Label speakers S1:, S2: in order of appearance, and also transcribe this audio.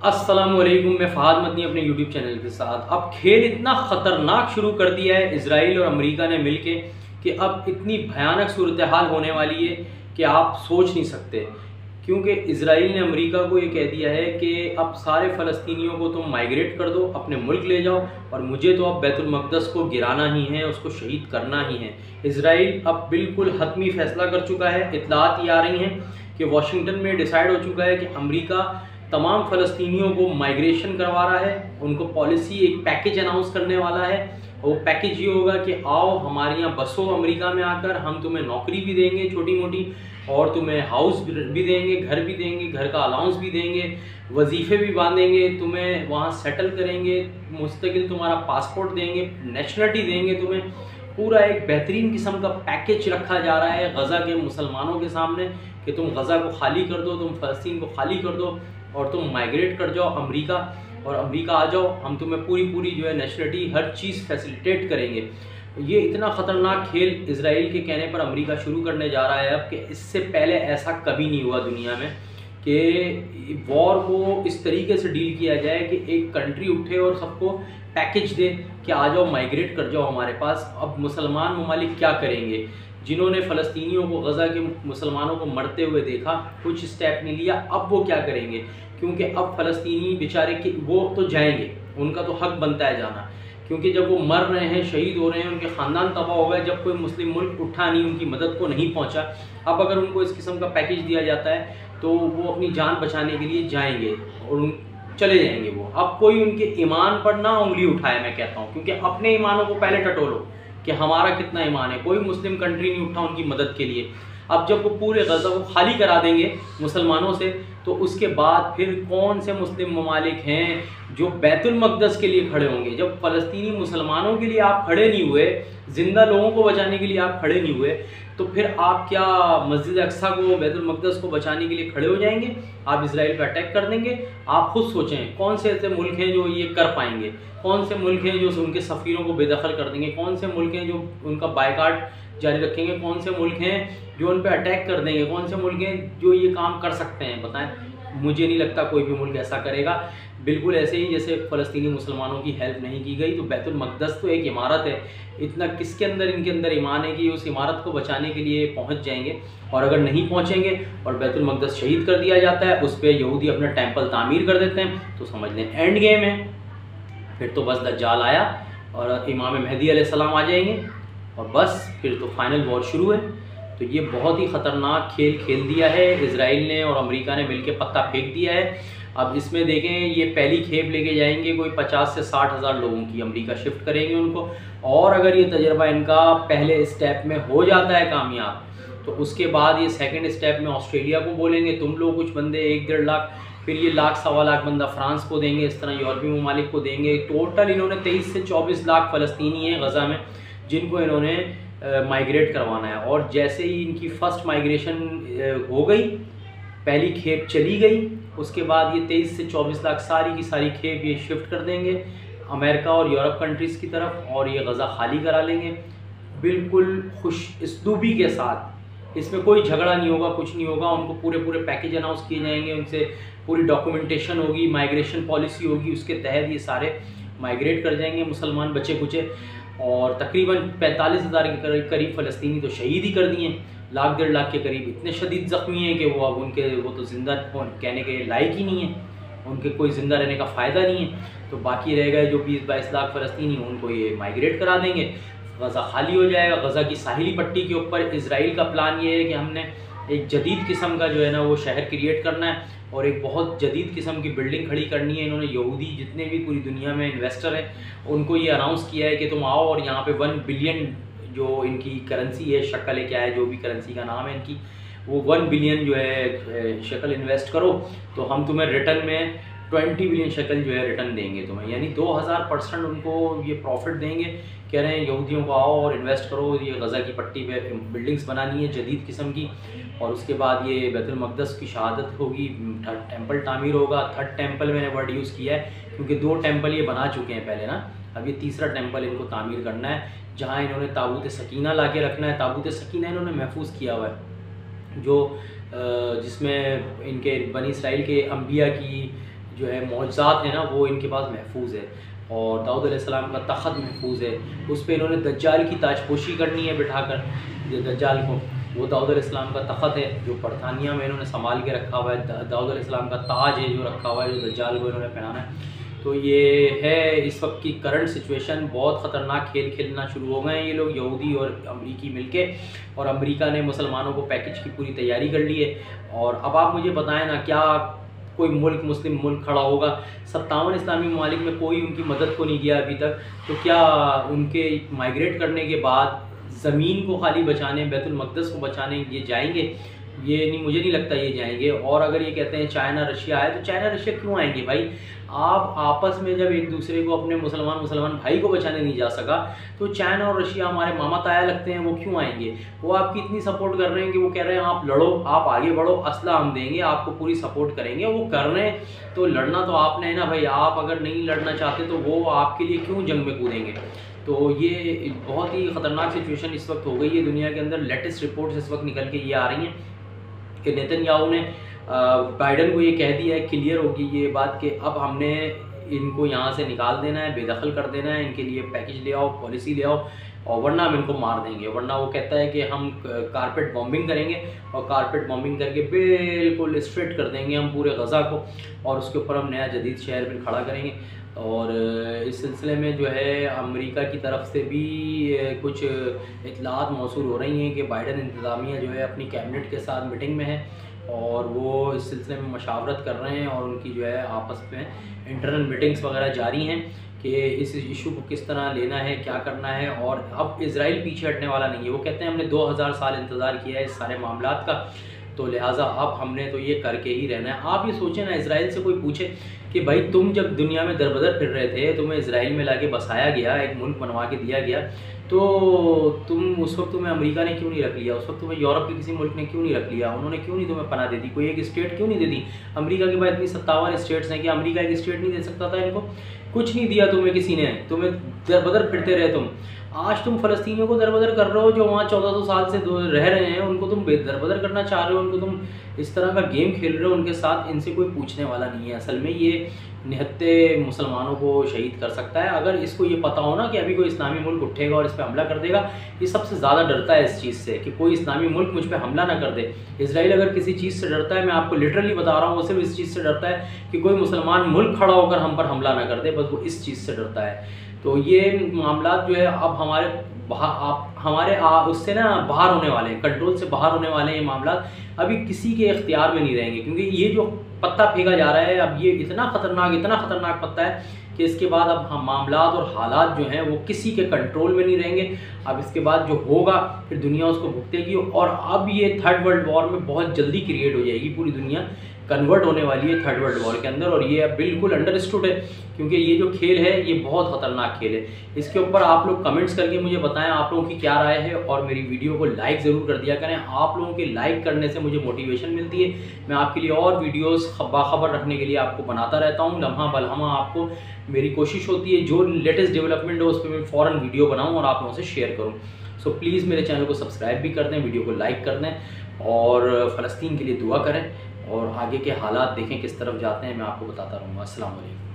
S1: अस्सलामुअलैकुम, मैं फ़हाद मदनी अपने यूट्यूब चैनल के साथ। अब खेल इतना ख़तरनाक शुरू कर दिया है इजराइल और अमेरिका ने मिलके कि अब इतनी भयानक सूरत हाल होने वाली है कि आप सोच नहीं सकते। क्योंकि इजराइल ने अमेरिका को ये कह दिया है कि अब सारे फ़लस्तीनियों को तुम माइग्रेट कर दो, अपने मुल्क ले जाओ, और मुझे तो अब बैतुल मक़दस को गिराना ही है, उसको शहीद करना ही है। इजराइल अब बिल्कुल हतमी फ़ैसला कर चुका है। इत्तलात ये आ रही हैं कि वाशिंगटन में डिसाइड हो चुका है कि अमेरिका तमाम फ़लस्तीनियों को माइग्रेशन करवा रहा है। उनको पॉलिसी एक पैकेज अनाउंस करने वाला है। वो पैकेज ये होगा कि आओ हमारे यहाँ बसो अमेरिका में आकर, हम तुम्हें नौकरी भी देंगे छोटी मोटी, और तुम्हें हाउस भी देंगे, घर भी देंगे, घर का अलाउंस भी देंगे, वजीफ़े भी बांधेंगे, तुम्हें वहाँ सेटल करेंगे, मुस्तकिल तुम्हारा पासपोर्ट देंगे, नेशनलिटी देंगे तुम्हें। पूरा एक बेहतरीन किस्म का पैकेज रखा जा रहा है गज़ा के मुसलमानों के सामने कि तुम गज़ा को खाली कर दो, तुम फ़लस्तीन को खाली कर दो और तुम माइग्रेट कर जाओ अमेरिका, और अमेरिका आ जाओ, हम तुम्हें पूरी जो है नेशनलिटी हर चीज़ फैसिलिटेट करेंगे। ये इतना ख़तरनाक खेल इजराइल के कहने पर अमेरिका शुरू करने जा रहा है अब, कि इससे पहले ऐसा कभी नहीं हुआ दुनिया में कि वॉर को इस तरीके से डील किया जाए कि एक कंट्री उठे और सबको पैकेज दे कि आ जाओ माइग्रेट कर जाओ हमारे पास। अब मुसलमान ममालिक क्या करेंगे? जिन्होंने फ़लस्तीनियों को, गज़ा के मुसलमानों को मरते हुए देखा, कुछ स्टेप नहीं लिया, अब वो क्या करेंगे? क्योंकि अब फ़लस्तीनी बेचारे कि वो तो जाएंगे, उनका तो हक बनता है जाना, क्योंकि जब वो मर रहे हैं, शहीद हो रहे हैं, उनके ख़ानदान तबाह हो गए, जब कोई मुस्लिम मुल्क उठा नहीं, उनकी मदद को नहीं पहुंचा। अब अगर उनको इस किस्म का पैकेज दिया जाता है तो वो अपनी जान बचाने के लिए जाएंगे और चले जाएंगे। वो अब कोई उनके ईमान पर ना उंगली उठाए, मैं कहता हूँ, क्योंकि अपने ईमानों को पहले टटोलो कि हमारा कितना ईमान है। कोई मुस्लिम कंट्री नहीं उठा उनकी मदद के लिए। अब जब वो पूरे गज़ा को खाली करा देंगे मुसलमानों से, तो उसके बाद फिर कौन से मुस्लिम ममालिक हैं जो बैतुल मक़दस के लिए खड़े होंगे? जब फ़लस्तीनी मुसलमानों के लिए आप खड़े नहीं हुए, ज़िंदा लोगों को बचाने के लिए आप खड़े नहीं हुए, तो फिर आप क्या मस्जिद अक्सा को, बैतुल मक़दस को बचाने के लिए खड़े हो जाएंगे? आप इजराइल पर अटैक कर देंगे? आप खुद सोचें, कौन से ऐसे मुल्क हैं जो ये कर पाएंगे? कौन से मुल्क हैं जो उनके सफ़ीरों को बेदखल कर देंगे? कौन से मुल्क हैं जो उनका बायकाट जारी रखेंगे? कौन से मुल्क हैं जो उन पर अटैक कर देंगे? कौन से मुल्क हैं जो ये काम कर सकते हैं? बताएं। मुझे नहीं लगता कोई भी मुल्क ऐसा करेगा। बिल्कुल ऐसे ही जैसे फ़लस्तीनी मुसलमानों की हेल्प नहीं की गई, तो बैतुल मक़दस तो एक इमारत है, इतना किसके अंदर, इनके अंदर ईमान है कि उस इमारत को बचाने के लिए पहुंच जाएंगे? और अगर नहीं पहुंचेंगे और बैतुल मक़दस शहीद कर दिया जाता है, उस पर यहूदी अपना टेम्पल तामीर कर देते हैं, तो समझ लें एंड गेम है। फिर तो बस दज्जाल आया और इमाम महदी अलैहिस्सलाम आ जाएंगे, और बस फिर तो फाइनल वॉर शुरू है। तो ये बहुत ही ख़तरनाक खेल खेल दिया है इजराइल ने, और अमेरिका ने मिलकर पत्ता फेंक दिया है। अब इसमें देखें, ये पहली खेप लेके जाएंगे कोई 50 से 60 हज़ार लोगों की, अमेरिका शिफ्ट करेंगे उनको। और अगर ये तजर्बा इनका पहले स्टेप में हो जाता है कामयाब, तो उसके बाद ये सेकंड स्टेप में ऑस्ट्रेलिया को बोलेंगे तुम लोग कुछ बंदे 1-1.5 लाख, फिर ये लाख सवा लाख बंदा फ्रांस को देंगे, इस तरह यूरोपीय ममालिक को देंगे। टोटल इन्होंने 23 से 24 लाख फ़लस्तीनी हैं गज़ा में, जिनको इन्होंने माइग्रेट करवाना है। और जैसे ही इनकी फ़र्स्ट माइग्रेशन हो गई, पहली खेप चली गई, उसके बाद ये 23 से 24 लाख सारी की सारी खेप ये शिफ्ट कर देंगे अमेरिका और यूरोप कंट्रीज़ की तरफ, और ये गज़ा खाली करा लेंगे बिल्कुल खुश इसलूबी के साथ। इसमें कोई झगड़ा नहीं होगा, कुछ नहीं होगा। उनको पूरे पैकेज अनाउंस किए जाएंगे, उनसे पूरी डॉक्यूमेंटेशन होगी, माइग्रेशन पॉलिसी होगी, उसके तहत ये सारे माइग्रेट कर जाएंगे मुसलमान बच्चे कुचे। और तकरीबन 45 हज़ार के करीब फ़लस्तीनी तो शहीद ही कर दिए, लाख 1.5 लाख के करीब इतने शदीद ज़ख्मी हैं कि वो तो ज़िंदा कहने के लायक ही नहीं है, उनके कोई ज़िंदा रहने का फ़ायदा नहीं है। तो बाकी रह गए जो 20-22 लाख फ़लस्तीनी, उनको ये माइग्रेट करा देंगे, गज़ा खाली हो जाएगा। गज़ा की साहिली पट्टी के ऊपर इजराइल का प्लान ये है कि हमने एक जदीद किस्म का जो है ना वो शहर क्रिएट करना है, और एक बहुत जदीद किस्म की बिल्डिंग खड़ी करनी है। इन्होंने यहूदी जितने भी पूरी दुनिया में इन्वेस्टर हैं उनको ये अनाउंस किया है कि तुम आओ और यहाँ पे 1 बिलियन जो इनकी करेंसी है, शक्ल है क्या है, जो भी करेंसी का नाम है इनकी, वो 1 बिलियन जो है शक्ल इन्वेस्ट करो, तो हम तुम्हें रिटर्न में 20 बिलियन शक्ल जो है रिटर्न देंगे तुम्हें, यानी 2000% उनको ये प्रॉफिट देंगे। कह रहे हैं यहूदियों को आओ और इन्वेस्ट करो, ये गज़ा की पट्टी पे बिल्डिंग्स बनानी है जदीद किस्म की, और उसके बाद ये बैतुल मक़दस की शहादत होगी, थर्ड टेम्पल तामीर होगा। थर्ड टेम्पल मैंने वर्ड यूज़ किया है क्योंकि 2 टेम्पल ये बना चुके हैं पहले ना, अब ये तीसरा टेम्पल इनको तामीर करना है, जहाँ इन्होंने ताबूत सकीना ला के रखना है। ताबूत सकीना इन्होंने महफूज किया हुआ है, जो जिसमें इनके बनी इसराइल के अम्बिया की जो है मौजज़ात हैं ना वो इनके पास महफूज है, और दाऊद अलैहिस्सलाम का तख़त महफूज है। उस पर इन्होंने दज्जाल की ताजपोशी करनी है बिठाकर, दज्जाल को, वो दाऊद अलैहिस्सलाम का तख़त है जो बरतानिया में इन्होंने संभाल के रखा हुआ है। दाऊद अलैहिस्सलाम का ताज है जो रखा हुआ है, जो दज्जाल को इन्होंने पहनाना है। तो ये है इस वक्त की करंट सिचुएशन। बहुत ख़तरनाक खेल खेलना शुरू हो गए हैं ये लोग, यहूदी और अमरीकी मिलके, और अमेरिका ने मुसलमानों को पैकेज की पूरी तैयारी कर ली है। और अब आप मुझे बताएं ना, क्या कोई मुल्क, मुस्लिम मुल्क खड़ा होगा? 57 इस्लामी ममालिक में कोई उनकी मदद को नहीं किया अभी तक, तो क्या उनके माइग्रेट करने के बाद ज़मीन को खाली बचाने, बैतुल मक़दस को बचाने ये जाएंगे? ये नहीं, मुझे नहीं लगता ये जाएंगे। और अगर ये कहते हैं चाइना रशिया आए, तो चाइना रशिया क्यों आएंगे भाई? आप आपस में जब एक दूसरे को, अपने मुसलमान भाई को बचाने नहीं जा सका, तो चाइना और रशिया हमारे मामा ताया लगते हैं, वो क्यों आएंगे? वो आपकी इतनी सपोर्ट कर रहे हैं कि वो कह रहे हैं आप लड़ो, आप आगे बढ़ो, असला हम देंगे, आपको पूरी सपोर्ट करेंगे। वो कर रहे हैं तो लड़ना तो आपने है ना भाई। आप अगर नहीं लड़ना चाहते तो वो आपके लिए क्यों जंग में कूदेंगे? तो ये बहुत ही ख़तरनाक सिचुएशन इस वक्त हो गई है दुनिया के अंदर। लेटेस्ट रिपोर्ट्स इस वक्त निकल के ये आ रही हैं कि नेतन्याहू ने बाइडन को ये कह दिया है, क्लियर होगी ये बात कि अब हमने इनको यहाँ से निकाल देना है, बेदखल कर देना है, इनके लिए पैकेज ले आओ, पॉलिसी ले आओ, और वरना हम इनको मार देंगे। वरना वो कहता है कि हम कारपेट बॉम्बिंग करेंगे, और कारपेट बॉम्बिंग करके बिल्कुल स्ट्रेट कर देंगे हम पूरे गज़ा को, और उसके ऊपर हम नया जदीद शहर फिर खड़ा करेंगे। और इस सिलसिले में जो है अमेरिका की तरफ से भी कुछ इत्तलात मौसूल हो रही हैं कि बाइडन इंतज़ामिया जो है अपनी कैबिनेट के साथ मीटिंग में है, और वो इस सिलसिले में मशावरत कर रहे हैं, और उनकी जो है आपस में इंटरनल मीटिंग्स वगैरह जारी हैं कि इस इशू को किस तरह लेना है, क्या करना है। और अब इज़राइल पीछे हटने वाला नहीं है। वो कहते हैं हमने 2000 साल इंतज़ार किया है इस सारे मामलात का, तो लिहाजा अब हमने तो ये करके ही रहना है। आप ये सोचें ना, इज़राइल से कोई पूछे कि भाई तुम जब दुनिया में दरबदर फिर रहे थे, तुम्हें इज़राइल में लाके बसाया गया, एक मुल्क बनवा के दिया गया, तो तुम उस वक्त तुम्हें अमेरिका ने क्यों नहीं रख लिया? उस वक्त तुम्हें यूरोप के किसी मुल्क ने क्यों नहीं रख लिया? उन्होंने क्यों नहीं तुम्हें पनाह दे दी? कोई एक स्टेट क्यों नहीं दे दी? अमेरिका के बाद इतनी 57 स्टेट्स हैं कि अमेरिका एक स्टेट नहीं दे सकता था इनको? कुछ नहीं दिया तुम्हें किसी ने, तुम्हें दरबदर फिरते रहे तुम। आज तुम फ़लस्तीनियों को दरबदर कर रहे हो, जो वहाँ 1400 साल से रह रहे हैं, उनको तुम दरबदर करना चाह रहे हो, उनको तुम इस तरह का गेम खेल रहे हो उनके साथ। इनसे कोई पूछने वाला नहीं है। असल में ये निहत्ते मुसलमानों को शहीद कर सकता है। अगर इसको ये पता हो ना कि अभी कोई इस्लामी मुल्क उठेगा और इस पर हमला कर देगा, ये सबसे ज़्यादा डरता है इस चीज़ से कि कोई इस्लामी मुल्क मुझ पर हमला ना कर दे। इजराइल अगर किसी चीज़ से डरता है, मैं आपको लिटरली बता रहा हूँ, वो सिर्फ इस चीज़ से डरता है कि कोई मुसलमान मुल्क खड़ा होकर हम पर हमला ना कर दे, बस वो इस चीज़ से डरता है। तो ये मामला जो है अब हमारे उससे ना बाहर होने वाले हैं, कंट्रोल से बाहर होने वाले हैं। ये मामला अभी किसी के इख्तियार में नहीं रहेंगे, क्योंकि ये जो पत्ता फेंका जा रहा है अब, ये इतना ख़तरनाक पत्ता है कि इसके बाद अब मामलात और हालात जो हैं वो किसी के कंट्रोल में नहीं रहेंगे। अब इसके बाद जो होगा फिर दुनिया उसको भुगतेगी, और अब ये थर्ड वर्ल्ड वॉर में बहुत जल्दी क्रिएट हो जाएगी। पूरी दुनिया कन्वर्ट होने वाली है थर्ड वर्ल्ड वॉर के अंदर, और ये अब बिल्कुल अंडरस्टूड है, क्योंकि ये जो खेल है ये बहुत ख़तरनाक खेल है। इसके ऊपर आप लोग कमेंट्स करके मुझे बताएं आप लोगों की क्या राय है, और मेरी वीडियो को लाइक ज़रूर कर दिया करें। आप लोगों के लाइक करने से मुझे मोटिवेशन मिलती है। मैं आपके लिए और वीडियोस बाखबर रखने के लिए आपको बनाता रहता हूँ। लम्हा बलहमा आपको मेरी कोशिश होती है जो लेटेस्ट डेवलपमेंट हो उस पर मैं फ़ौरन वीडियो बनाऊँ और आप लोगों से शेयर करूँ। सो प्लीज़ मेरे चैनल को सब्सक्राइब भी कर दें, वीडियो को लाइक कर दें, और फ़लस्तीन के लिए दुआ करें, और आगे के हालात देखें किस तरफ जाते हैं, मैं आपको बताता रहूँगा। अस्सलाम वालेकुम।